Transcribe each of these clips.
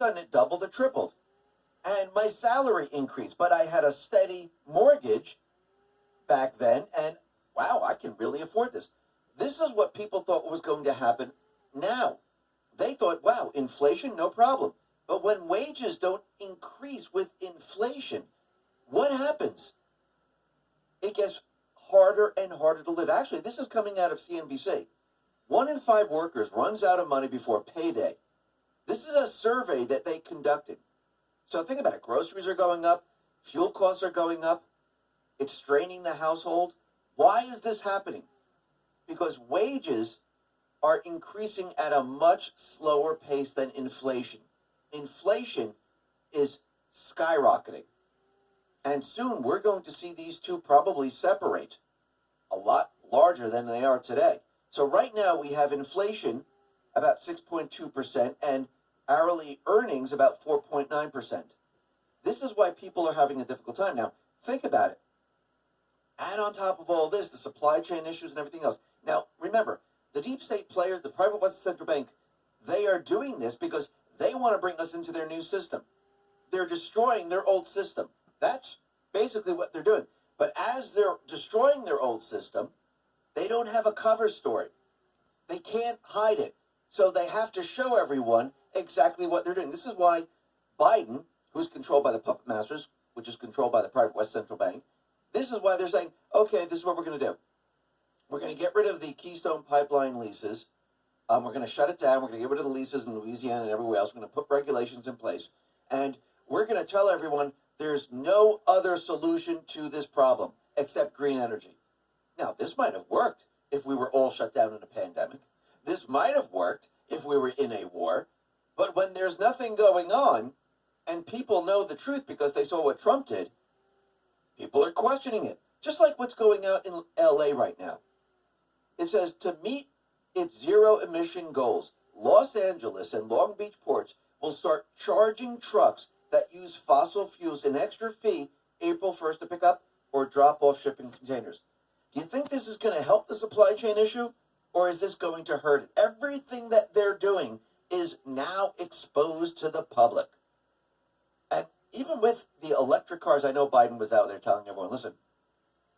sudden it doubled or tripled. And my salary increased, but I had a steady mortgage back then, and wow, I can really afford this. This is what people thought was going to happen now. They thought, wow, inflation, no problem. But when wages don't increase with inflation, what happens? It gets harder and harder to live. Actually, this is coming out of CNBC. 1 in 5 workers runs out of money before payday. This is a survey that they conducted. So think about it. Groceries are going up. Fuel costs are going up. It's straining the household. Why is this happening? Because wages are increasing at a much slower pace than inflation. Inflation is skyrocketing. And soon we're going to see these two probably separate a lot larger than they are today. So right now we have inflation about 6.2% and hourly earnings about 4.9%. This is why people are having a difficult time. Now, think about it. Add on top of all this the supply chain issues and everything else. Now, remember, the deep state players, the private West Central Bank, they are doing this because they want to bring us into their new system. They're destroying their old system. That's basically what they're doing. But as they're destroying their old system, they don't have a cover story. They can't hide it. So they have to show everyone exactly what they're doing. This is why Biden, who's controlled by the puppet masters, which is controlled by the private West Central Bank, this is why they're saying, okay, this is what we're going to do. We're going to get rid of the Keystone Pipeline leases. We're going to shut it down. We're going to get rid of the leases in Louisiana and everywhere else. We're going to put regulations in place. And we're going to tell everyone there's no other solution to this problem except green energy. Now, this might have worked if we were all shut down in a pandemic. This might have worked if we were in a war. But when there's nothing going on and people know the truth because they saw what Trump did, people are questioning it. Just like what's going out in LA right now. It says to meet its zero emission goals, Los Angeles and Long Beach ports will start charging trucks that use fossil fuels an extra fee April 1st to pick up or drop off shipping containers. Do you think this is going to help the supply chain issue, or is this going to hurt it? Everything that they're doing is now exposed to the public. And even with the electric cars, I know Biden was out there telling everyone, listen,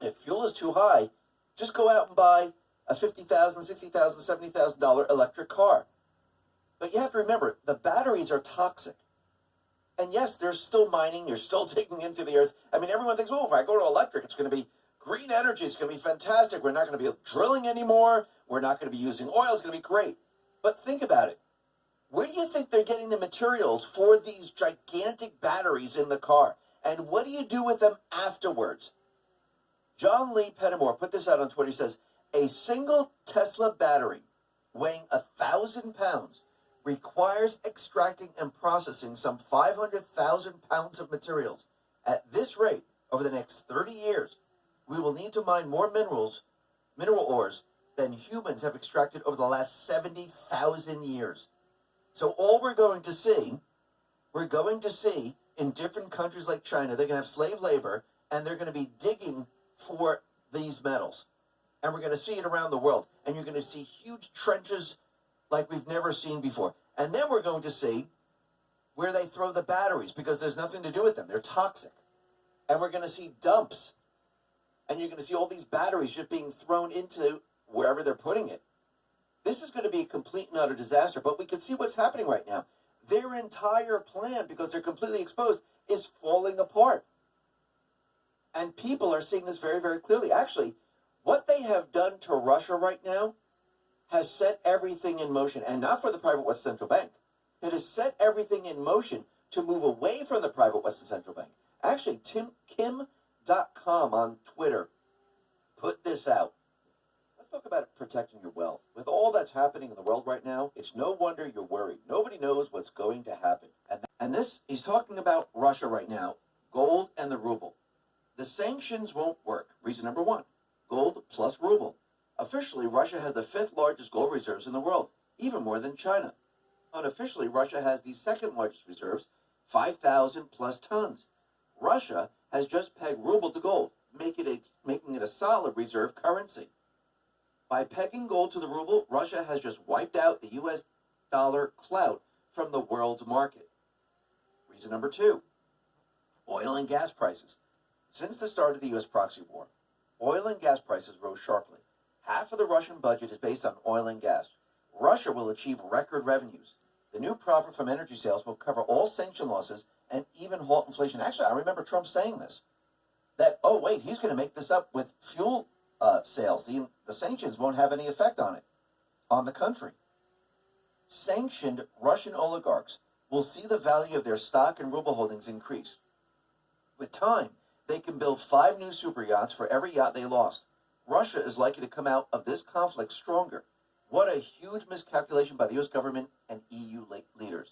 if fuel is too high, just go out and buy a $50,000, $60,000, $70,000 electric car. But you have to remember, the batteries are toxic. And yes, they're still mining, you're still digging into the earth. I mean, everyone thinks, oh, if I go to electric, it's going to be green energy, it's going to be fantastic. We're not going to be drilling anymore. We're not going to be using oil. It's going to be great. But think about it. Where do you think they're getting the materials for these gigantic batteries in the car? And what do you do with them afterwards? John Lee Pettimore put this out on Twitter. He says, a single Tesla battery weighing 1,000 pounds requires extracting and processing some 500,000 pounds of materials. At this rate, over the next 30 years, we will need to mine more mineral ores than humans have extracted over the last 70,000 years. So all we're going to see in different countries like China, they're going to have slave labor, and they're going to be digging for these metals. And we're going to see it around the world. And you're going to see huge trenches like we've never seen before. And then we're going to see where they throw the batteries because there's nothing to do with them. They're toxic. And we're going to see dumps. And you're going to see all these batteries just being thrown into wherever they're putting it. This is going to be a complete and utter disaster. But we can see what's happening right now. Their entire plan, because they're completely exposed, is falling apart. And people are seeing this very, very clearly. Actually, what they have done to Russia right now has set everything in motion. And not for the private West Central Bank. It has set everything in motion to move away from the private West Central Bank. Actually, Kim.com on Twitter put this out. Let's talk about protecting your wealth. With all that's happening in the world right now, it's no wonder you're worried. Nobody knows what's going to happen. And this, he's talking about Russia right now, gold and the ruble. The sanctions won't work. Reason number one, gold plus ruble. Officially, Russia has the 5th largest gold reserves in the world, even more than China. Unofficially, Russia has the 2nd largest reserves, 5,000 plus tons. Russia has just pegged ruble to gold, making it a solid reserve currency. By pegging gold to the ruble, Russia has just wiped out the U.S. dollar clout from the world's market. Reason number two, oil and gas prices. Since the start of the U.S. proxy war, oil and gas prices rose sharply. Half of the Russian budget is based on oil and gas. Russia will achieve record revenues. The new profit from energy sales will cover all sanction losses and even halt inflation. Actually, I remember Trump saying this, that, oh, wait, he's going to make this up with fuel sales. The sanctions won't have any effect on it, on the country. Sanctioned Russian oligarchs will see the value of their stock and ruble holdings increase. With time, they can build 5 new super yachts for every yacht they lost. Russia is likely to come out of this conflict stronger. What a huge miscalculation by the U.S. government and EU leaders.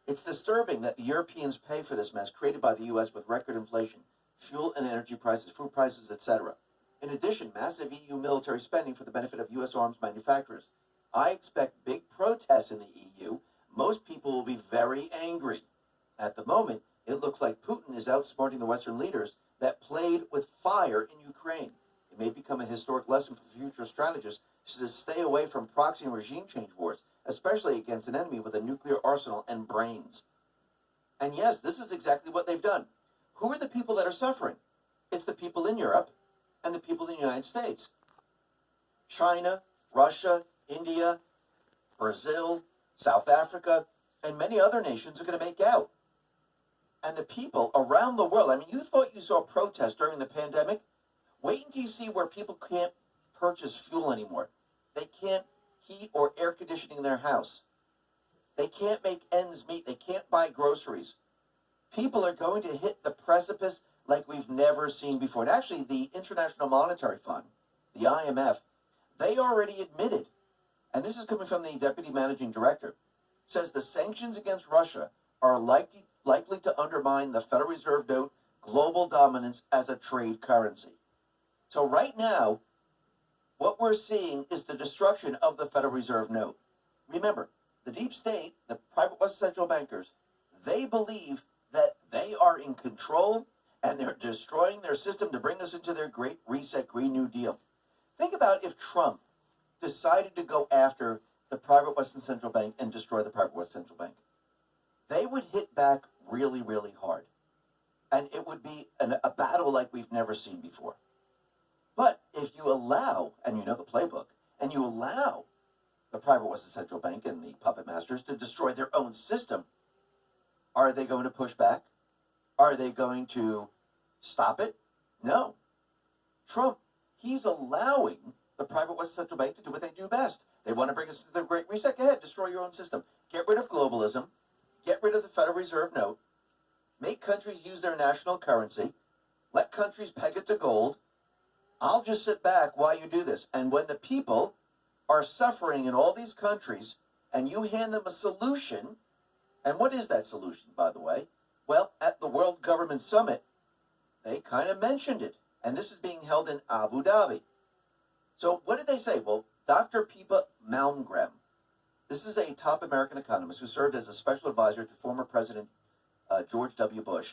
It's disturbing that the Europeans pay for this mess created by the U.S. with record inflation, fuel and energy prices, food prices, etc. In addition, massive EU military spending for the benefit of U.S. arms manufacturers. I expect big protests in the EU. Most people will be very angry. At the moment, it looks like Putin is outsmarting the Western leaders that played with fire in Ukraine. It may become a historic lesson for future strategists to stay away from proxy and regime change wars, especially against an enemy with a nuclear arsenal and brains. And yes, this is exactly what they've done. Who are the people that are suffering? It's the people in Europe and the people in the United States. China, Russia, India, Brazil, South Africa, and many other nations are going to make out. And the people around the world, I mean, you thought you saw protests during the pandemic? Wait until you see where people can't purchase fuel anymore. They can't heat or air conditioning their house. They can't make ends meet. They can't buy groceries. People are going to hit the precipice like we've never seen before. And actually, the International Monetary Fund, the IMF, they already admitted, and this is coming from the Deputy Managing Director, says the sanctions against Russia are likely to undermine the Federal Reserve note global dominance as a trade currency. So right now, what we're seeing is the destruction of the Federal Reserve note. Remember, the deep state, the private West central bankers, they believe that they are in control and they're destroying their system to bring us into their Great Reset Green New Deal. Think about if Trump decided to go after the private Western Central Bank and destroy the private West Central Bank. They would hit back really, really hard. And it would be a battle like we've never seen before. But if you allow, and you know the playbook, and you allow the private Western Central Bank and the puppet masters to destroy their own system, are they going to push back? Are they going to stop it? No. Trump, he's allowing the private Western Central Bank to do what they do best. They want to bring us into the Great Reset. Go ahead, destroy your own system. Get rid of globalism. Get rid of the Federal Reserve note. Make countries use their national currency. Let countries peg it to gold. I'll just sit back while you do this. And when the people are suffering in all these countries and you hand them a solution, and what is that solution, by the way? Well, at the World Government Summit, they kind of mentioned it. And this is being held in Abu Dhabi. So what did they say? Well, Dr. Pippa Malmgren, this is a top American economist who served as a special advisor to former President George W. Bush.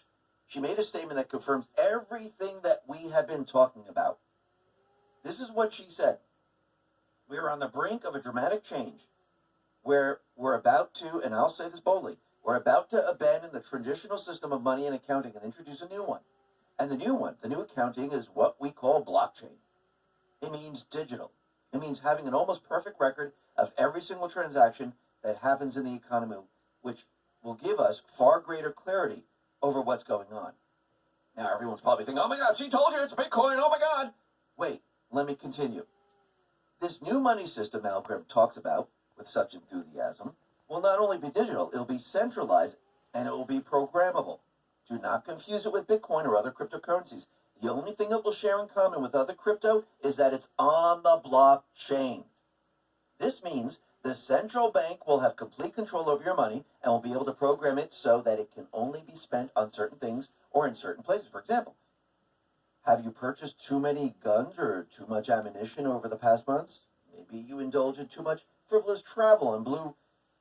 She made a statement that confirms everything that we have been talking about. This is what she said. We are on the brink of a dramatic change where we're about to, and I'll say this boldly, we're about to abandon the traditional system of money and accounting and introduce a new one. And the new accounting is what we call blockchain. It means digital. It means having an almost perfect record of every single transaction that happens in the economy, which will give us far greater clarity over what's going on. Now, everyone's probably thinking, oh my God, she told you it's Bitcoin, oh my God. Wait, let me continue. This new money system Malcolm talks about with such enthusiasm will not only be digital, it'll be centralized and it will be programmable. Do not confuse it with Bitcoin or other cryptocurrencies. The only thing it will share in common with other crypto is that it's on the blockchain. This means the central bank will have complete control over your money and will be able to program it so that it can only be spent on certain things or in certain places. For example, have you purchased too many guns or too much ammunition over the past months? Maybe you indulged in too much frivolous travel and blew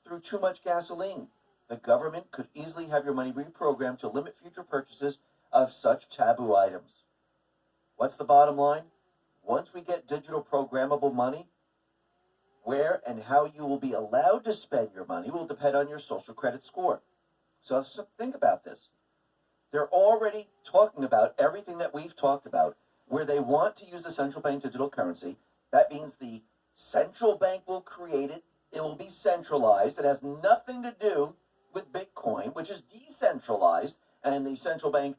through too much gasoline. The government could easily have your money reprogrammed to limit future purchases of such taboo items. What's the bottom line? Once we get digital programmable money, where and how you will be allowed to spend your money will depend on your social credit score. So think about this. They're already talking about everything that we've talked about, where they want to use the central bank digital currency. That means the central bank will create it. It will be centralized. It has nothing to do with Bitcoin, which is decentralized, and the central bank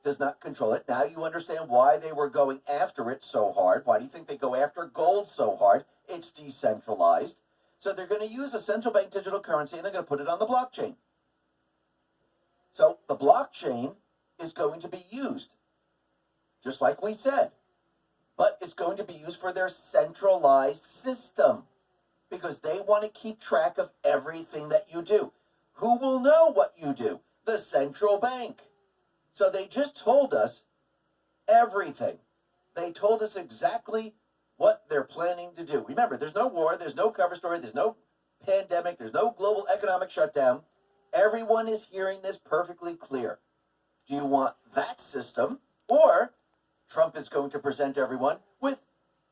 does not control it. Now you understand why they were going after it so hard. Why do you think they go after gold so hard? It's decentralized. So they're going to use a central bank digital currency, and they're going to put it on the blockchain. So the blockchain is going to be used, just like we said, but it's going to be used for their centralized system because they want to keep track of everything that you do. Who will know what you do? The central bank. So they just told us everything. They told us exactly what they're planning to do. Remember, there's no war, there's no cover story, there's no pandemic, there's no global economic shutdown. Everyone is hearing this perfectly clear. Do you want that system, or Trump is going to present everyone with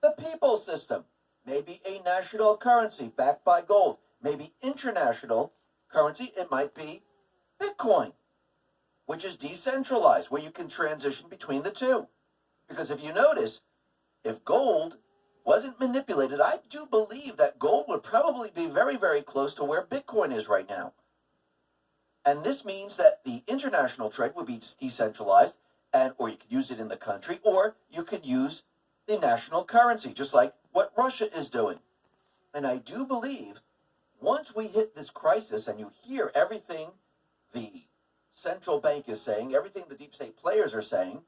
the people system? Maybe a national currency backed by gold. Maybe international currency. It might be Bitcoin, which is decentralized, where you can transition between the two. Because if you notice, if gold wasn't manipulated, I do believe that gold would probably be very, very close to where Bitcoin is right now. And this means that the international trade would be decentralized, or you could use it in the country, or you could use the national currency, just like what Russia is doing. And I do believe once we hit this crisis and you hear everything the central bank is saying, everything the deep state players are saying,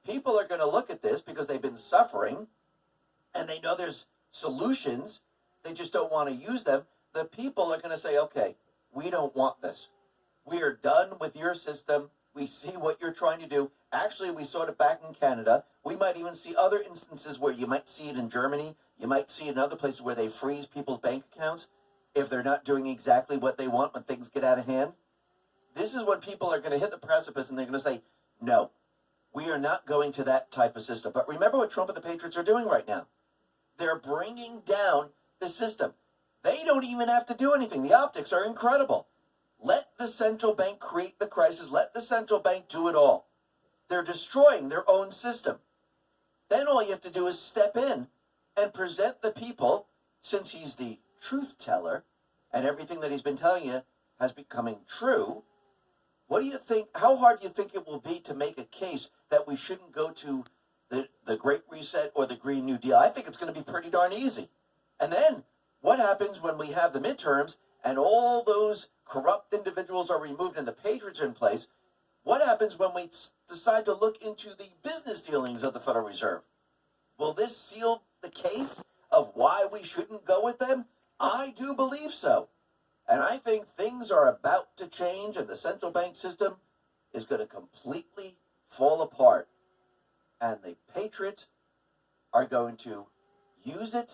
people are going to look at this because they've been suffering and they know there's solutions. They just don't want to use them. The people are going to say, okay, we don't want this. We are done with your system. We see what you're trying to do. Actually, we saw it back in Canada. We might even see other instances where you might see it in Germany. You might see it in other places where they freeze people's bank accounts if they're not doing exactly what they want when things get out of hand. This is when people are going to hit the precipice and they're going to say, no, we are not going to that type of system. But remember what Trump and the Patriots are doing right now. They're bringing down the system. They don't even have to do anything. The optics are incredible. Let the central bank create the crisis. Let the central bank do it all. They're destroying their own system. Then all you have to do is step in and present the people, since he's the truth teller and everything that he's been telling you has becoming true. What do you think, how hard do you think it will be to make a case that we shouldn't go to the Great Reset or the Green New Deal? I think it's going to be pretty darn easy. And then what happens when we have the midterms and all those corrupt individuals are removed and the patriots are in place? What happens when we decide to look into the business dealings of the Federal Reserve? Will this seal the case of why we shouldn't go with them? I do believe so. And I think things are about to change and the central bank system is going to completely fall apart. And the patriots are going to use it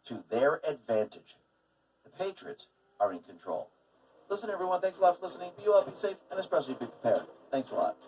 to their advantage. The patriots are in control. Listen, everyone, thanks a lot for listening. Be well, be safe, and especially be prepared. Thanks a lot.